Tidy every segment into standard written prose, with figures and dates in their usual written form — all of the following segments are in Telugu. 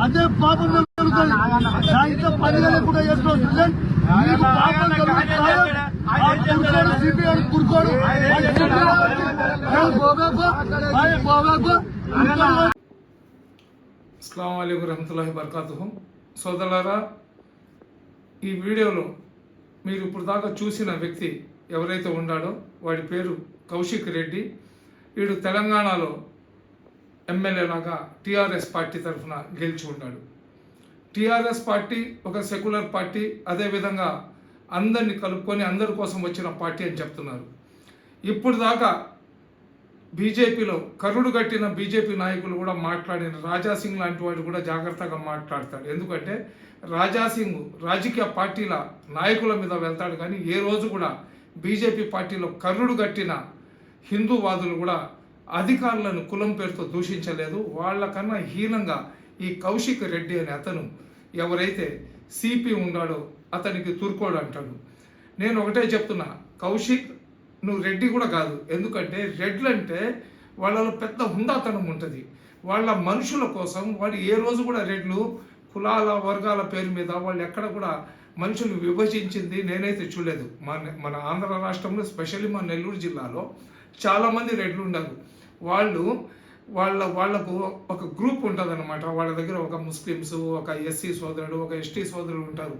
అదే పాపం జరుగుతుంది. సాయంత్రం 10 గంటలకు కూడా చేసుకోవచ్చు. సిపిఐ కురుకోడు. అస్సలాము అలైకుం రహమతుల్లాహి వబరకాతుహు. సోదరులారా, ఈ వీడియోలో మీరు ఇప్పుడు దాకా చూసిన వ్యక్తి ఎవరైతే ఉన్నాడో వాడి పేరు కౌశిక్ రెడ్డి. వీడు తెలంగాణలో ఎమ్మెల్యేలాగా టీఆర్ఎస్ పార్టీ తరఫున గెలిచి ఉన్నాడు. టీఆర్ఎస్ పార్టీ ఒక సెక్యులర్ పార్టీ, అదేవిధంగా అందరినీ కలుపుకొని అందరి కోసం వచ్చిన పార్టీ అని చెప్తున్నారు. ఇప్పుడు దాకా బీజేపీలో కరుడు కట్టిన బీజేపీ నాయకులు కూడా మాట్లాడిన రాజాసింగ్ లాంటి వాడు కూడా జాగ్రత్తగా మాట్లాడతాడు. ఎందుకంటే రాజాసింగ్ రాజకీయ పార్టీల నాయకుల మీద వెళ్తాడు, కానీ ఏ రోజు కూడా బీజేపీ పార్టీలో కరుడు కట్టిన హిందూవాదులు కూడా అధికారులను కులం పేరుతో దూషించలేదు. వాళ్ళకన్నా హీనంగా ఈ కౌశిక్ రెడ్డి అనే అతను ఎవరైతే సిపి ఉన్నాడో అతనికి తుర్కోడు అంటాడు. నేను ఒకటే చెప్తున్నా, కౌశిక్ నువ్వు రెడ్డి కూడా కాదు. ఎందుకంటే రెడ్లు అంటే వాళ్ళలో పెద్ద హుందాతనం ఉంటుంది. వాళ్ళ మనుషుల కోసం వాళ్ళు ఏ రోజు కూడా రెడ్లు కులాల వర్గాల పేరు మీద వాళ్ళు ఎక్కడ కూడా మనుషులు విభజించింది నేనైతే చూడలేదు. మన ఆంధ్ర రాష్ట్రంలో స్పెషల్లీ మా నెల్లూరు జిల్లాలో చాలామంది రెడ్లు ఉన్నారు. వాళ్ళకు ఒక గ్రూప్ ఉంటుంది అనమాట. వాళ్ళ దగ్గర ఒక ముస్లిమ్స్, ఒక ఎస్సీ సోదరుడు, ఒక ఎస్టీ సోదరుడు ఉంటారు.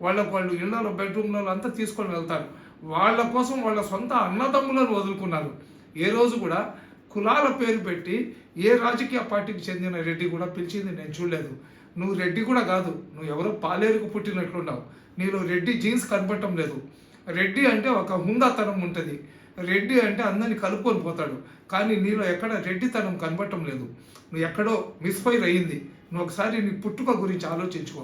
వాళ్ళు ఇళ్లలో బెడ్రూమ్లలో అంతా తీసుకొని వెళ్తారు. వాళ్ళ కోసం వాళ్ళ సొంత అన్నదమ్ములను వదులుకున్నారు. ఏ రోజు కూడా కులాల పేరు పెట్టి ఏ రాజకీయ పార్టీకి చెందిన రెడ్డి కూడా పిలిచింది నేను చూడలేదు. నువ్వు రెడ్డి కూడా కాదు, నువ్వు ఎవరో పాలేరుకు పుట్టినట్లున్నావు. నీలో రెడ్డి జీన్స్ కనపడటం లేదు. రెడ్డి అంటే ఒక హుందాతనం ఉంటుంది. రెడ్డి అంటే అందరినీ కలుపుకొని పోతాడు, కానీ నీలో ఎక్కడ రెడ్డితనం కనపడటం లేదు. నువ్వు ఎక్కడో మిస్ఫైర్ అయ్యింది. నువ్వు ఒకసారి నీ పుట్టుక గురించి ఆలోచించుకో.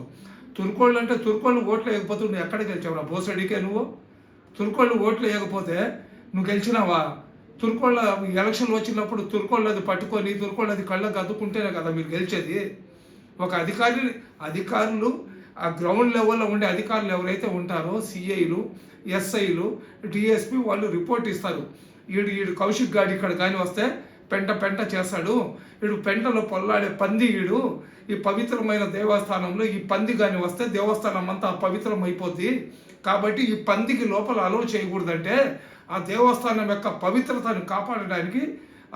తుర్కోళ్ళు అంటే తుర్కోళ్ళు ఓట్లు వేయకపోతే నువ్వు ఎక్కడ గెలిచావురా? బోసడికే నువ్వు తుర్కోళ్ళు ఓట్లు వేయకపోతే నువ్వు గెలిచినావా? తుర్కోళ్ళ ఎలక్షన్లు వచ్చినప్పుడు తుర్కోళ్ళది పట్టుకొని తుర్కోళ్ళది కళ్ళకు అద్దుకుంటేనే కదా మీరు గెలిచేది. ఒక అధికారులు ఆ గ్రౌండ్ లెవెల్లో ఉండే అధికారులు ఎవరైతే ఉంటారో సిఐలు, ఎస్ఐలు, డిఎస్పి వాళ్ళు రిపోర్ట్ ఇస్తారు. ఈడు కౌశిక్ గాడి ఇక్కడ కానీ వస్తే పెంట చేస్తాడు, వీడు పెంటలో పొల్లాడే పంది, వీడు ఈ పవిత్రమైన దేవస్థానంలో ఈ పంది కానీ వస్తే దేవస్థానం అంతా అపవిత్రం అయిపోద్ది, కాబట్టి ఈ పందికి లోపల అలౌ చేయకూడదంటే ఆ దేవస్థానం యొక్క పవిత్రతను కాపాడడానికి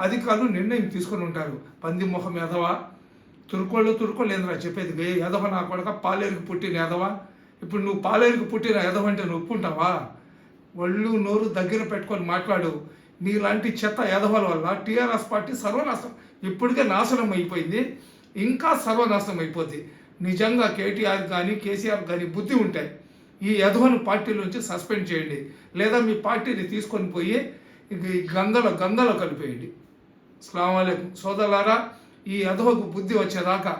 అధికారులు నిర్ణయం తీసుకొని ఉంటారు. పంది మొహం ఎదవా, తుర్కోళ్ళు ఏంద్రా చెప్పేది? ఎదవ నా కొడక, పాలేరుకు పుట్టిన ఎదవా. ఇప్పుడు నువ్వు పాలేరుకు పుట్టిన ఎదవ అంటే నువ్వు ఒప్పుకుంటావా? ఒళ్ళు నోరు దగ్గర పెట్టుకొని మాట్లాడు. నీలాంటి చెత్త ఎదవల వల్ల టీఆర్ఎస్ పార్టీ సర్వనాశనం, ఇప్పటికే నాశనం అయిపోయింది, ఇంకా సర్వనాశనం అయిపోద్ది. నిజంగా కేటీఆర్ కానీ కేసీఆర్ కానీ బుద్ధి ఉంటాయి, ఈ ఎదవను పార్టీలోంచి సస్పెండ్ చేయండి, లేదా మీ పార్టీని తీసుకొని పోయి గందలో కలిపేయండి. అస్సలాము అలైకుం. సోదరులారా, ఈ ఎదవకు బుద్ధి వచ్చేదాకా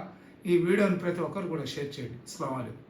ఈ వీడియోని ప్రతి ఒక్కరు కూడా షేర్ చేయండి. అస్సలాము అలైకుం.